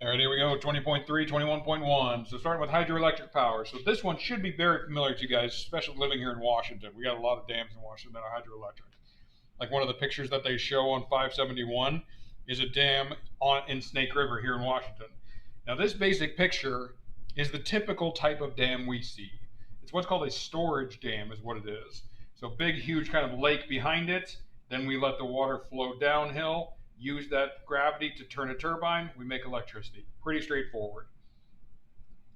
All right, here we go, 20.3, 21.1. So starting with hydroelectric power. So this one should be very familiar to you guys, especially living here in Washington. We got a lot of dams in Washington that are hydroelectric. Like one of the pictures that they show on 571 is a dam in Snake River here in Washington. Now this basic picture is the typical type of dam we see. It's what's called a storage dam is what it is. So big, huge kind of lake behind it. Then we let the water flow downhill, use that gravity to turn a turbine, we make electricity. Pretty straightforward.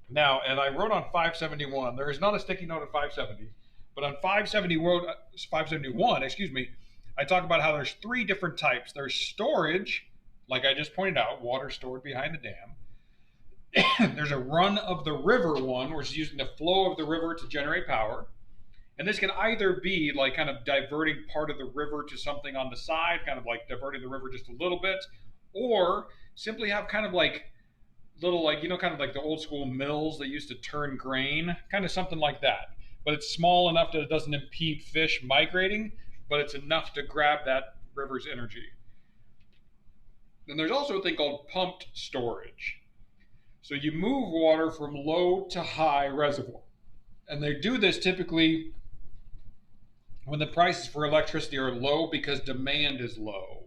Now, and I wrote on 571, there is not a sticky note at 570, but on 571, I talk about how there's three different types. There's storage, like I just pointed out, water stored behind the dam. There's a run of the river one, which is using the flow of the river to generate power. And this can either be like kind of diverting part of the river to something on the side, kind of like diverting the river just a little bit, or simply have kind of like little, like, you know, kind of like the old school mills that used to turn grain, kind of something like that. But it's small enough that it doesn't impede fish migrating, but it's enough to grab that river's energy. Then there's also a thing called pumped storage. So you move water from low to high reservoir. And they do this typically when the prices for electricity are low because demand is low.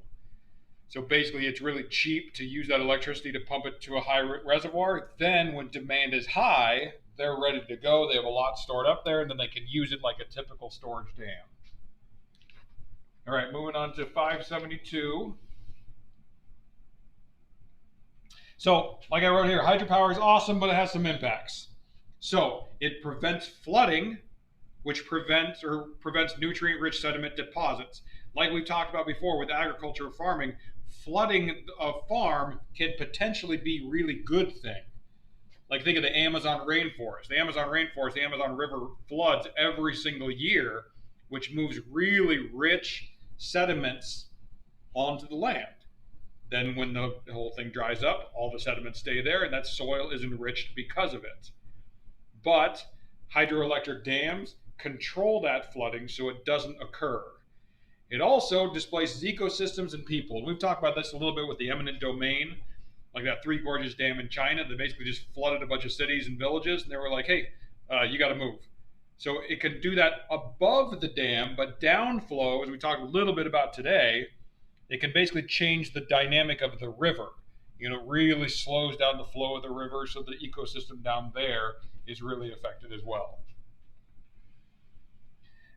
So basically it's really cheap to use that electricity to pump it to a high reservoir. Then when demand is high, they're ready to go. They have a lot stored up there, and then they can use it like a typical storage dam. All right, moving on to 572. So, like I wrote here, hydropower is awesome, but it has some impacts. So, it prevents flooding, which prevents nutrient-rich sediment deposits. Like we've talked about before with agriculture or farming, flooding a farm can potentially be a really good thing. Like think of the Amazon rainforest. The Amazon River floods every single year, which moves really rich sediments onto the land. Then when the whole thing dries up, all the sediments stay there, and that soil is enriched because of it. But hydroelectric dams control that flooding so it doesn't occur. It also displaces ecosystems and people. And we've talked about this a little bit with the eminent domain, like that Three Gorges Dam in China that basically just flooded a bunch of cities and villages, and they were like, hey, you got to move. So it can do that above the dam, but downflow, as we talked a little bit about today, it can basically change the dynamic of the river. You know, it really slows down the flow of the river, so the ecosystem down there is really affected as well.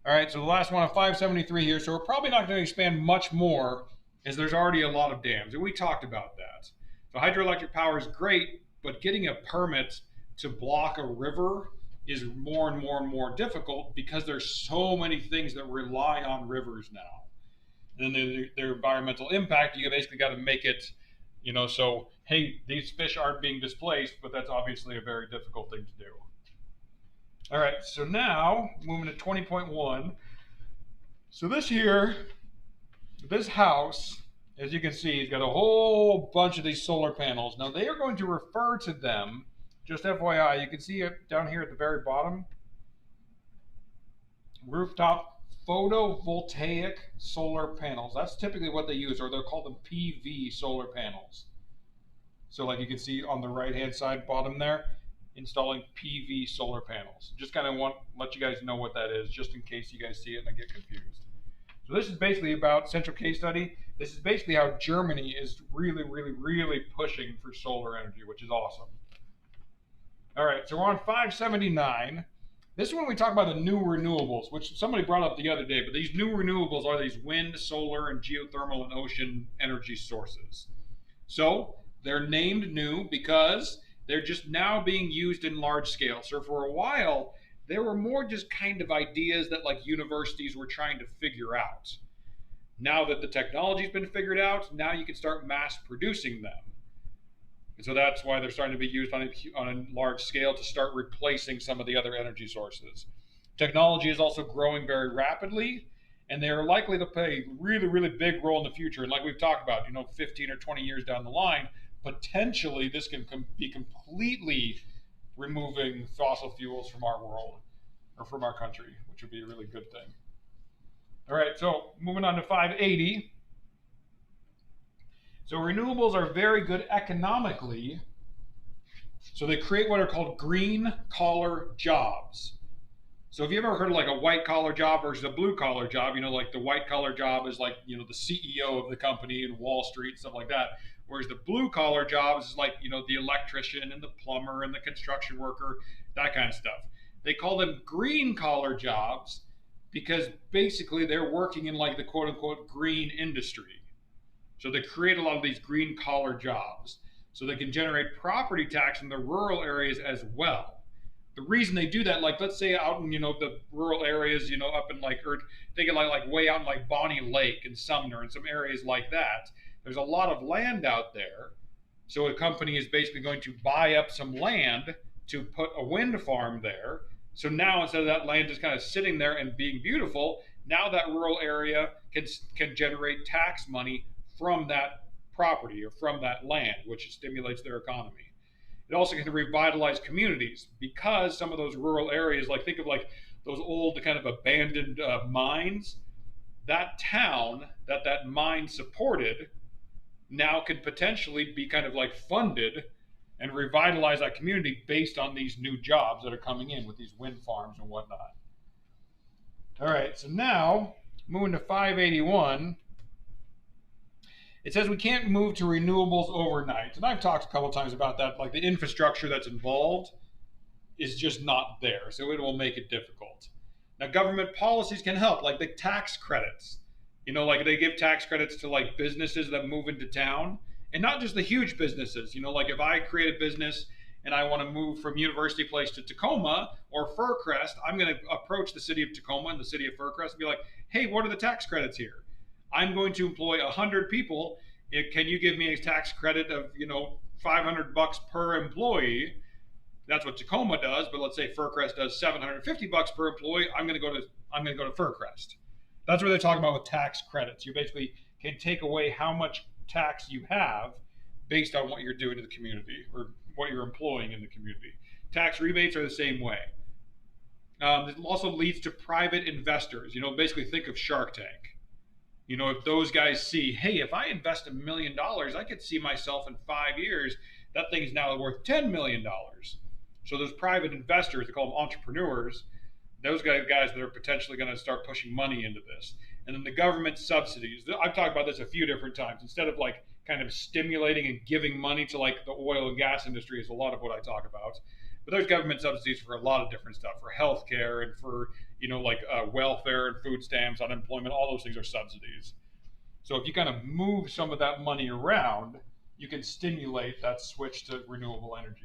All right, so the last one on 573 here. So we're probably not going to expand much more as there's already a lot of dams, and we talked about that. So hydroelectric power is great, but getting a permit to block a river is more and more and more difficult because there's so many things that rely on rivers now. And then their environmental impact, you basically got to make it, you know, so, hey, these fish aren't being displaced, but that's obviously a very difficult thing to do. All right, so now moving to 20.1. So this house, as you can see, has got a whole bunch of these solar panels. Now they are going to refer to them, just FYI, you can see it down here at the very bottom, rooftop photovoltaic solar panels. That's typically what they use, or they're called them PV solar panels. So like you can see on the right-hand side bottom there, installing PV solar panels. Just kind of want to let you guys know what that is, just in case you guys see it and I get confused. So this is basically about central case study. This is basically how Germany is really, really, really pushing for solar energy, which is awesome. All right, so we're on 579. This is when we talk about the new renewables, which somebody brought up the other day, but these new renewables are these wind, solar, and geothermal and ocean energy sources. So they're named new because they're just now being used in large scale. So for a while, they were more just kind of ideas that like universities were trying to figure out. Now that the technology's been figured out, now you can start mass producing them. And so that's why they're starting to be used on a large scale to start replacing some of the other energy sources. Technology is also growing very rapidly, and they are likely to play a really, really big role in the future. And like we've talked about, 15 or 20 years down the line, potentially this can be completely removing fossil fuels from our world or from our country, which would be a really good thing. All right, so moving on to 580. So renewables are very good economically So they create what are called green collar jobs. So have you ever heard of like a white collar job versus a blue collar job? Like the white collar job is like, the CEO of the company and Wall Street and stuff like that. Whereas the blue collar jobs is like, the electrician and the plumber and the construction worker, that kind of stuff. They call them green collar jobs because basically they're working in like the quote unquote green industry. So they create a lot of these green collar jobs so they can generate property tax in the rural areas as well. The reason they do that, like let's say out in the rural areas, up in like, or think of like way out in like Bonnie Lake and Sumner and some areas like that. There's a lot of land out there, so a company is basically going to buy up some land to put a wind farm there. So now instead of that land just kind of sitting there and being beautiful, now that rural area can generate tax money from that property or from that land, which stimulates their economy. It also can revitalize communities because some of those rural areas, like think of like those old kind of abandoned mines, that town that mine supported now could potentially be kind of like funded and revitalize that community based on these new jobs that are coming in with these wind farms and whatnot. All right, so now moving to 581. It says we can't move to renewables overnight. And I've talked a couple times about that. Like the infrastructure that's involved is just not there. So it will make it difficult. Now, government policies can help, like the tax credits. Like they give tax credits to like businesses that move into town. And not just the huge businesses. Like if I create a business and I want to move from University Place to Tacoma or Fircrest, I'm going to approach the city of Tacoma and the city of Fircrest and be like, hey, what are the tax credits here? I'm going to employ 100 people. Can you give me a tax credit of, $500 per employee? That's what Tacoma does, but let's say Fircrest does $750 per employee. I'm going to go to Fircrest. That's what they're talking about with tax credits. You basically can take away how much tax you have based on what you're doing to the community or what you're employing in the community. Tax rebates are the same way. It also leads to private investors. Basically think of Shark Tank. If those guys see, hey, if I invest $1 million, I could see myself in 5 years, that thing is now worth $10 million. So those private investors, they call them entrepreneurs, those guys that are potentially going to start pushing money into this. And then the government subsidies. I've talked about this a few different times. Instead of like kind of stimulating and giving money to like the oil and gas industry is a lot of what I talk about. But there's government subsidies for a lot of different stuff, for healthcare and for welfare and food stamps, unemployment. All those things are subsidies. So if you kind of move some of that money around, you can stimulate that switch to renewable energy.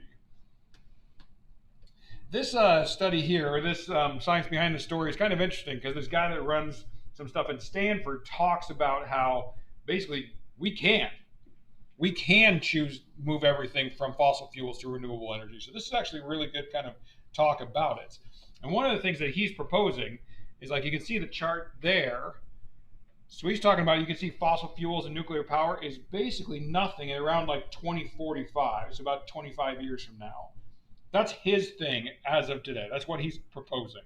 This study here, or this science behind the story, is kind of interesting because this guy that runs some stuff at Stanford talks about how basically we can move everything from fossil fuels to renewable energy. So this is actually a really good kind of talk about it. And one of the things that he's proposing is, like, you can see the chart there. So he's talking about, you can see fossil fuels and nuclear power is basically nothing at around like 2045, so about 25 years from now. That's his thing as of today. That's what he's proposing.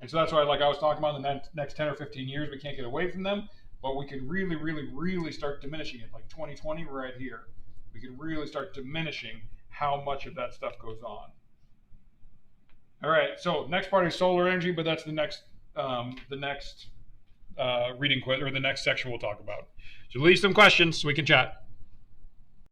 And so that's why, like I was talking about, in the next 10 or 15 years, we can't get away from them, but we can really, really, really start diminishing it. Like 2020, we're right here. We can really start diminishing how much of that stuff goes on. All right, so next part is solar energy, but that's the next reading quiz, or the next section we'll talk about. So leave some questions so we can chat.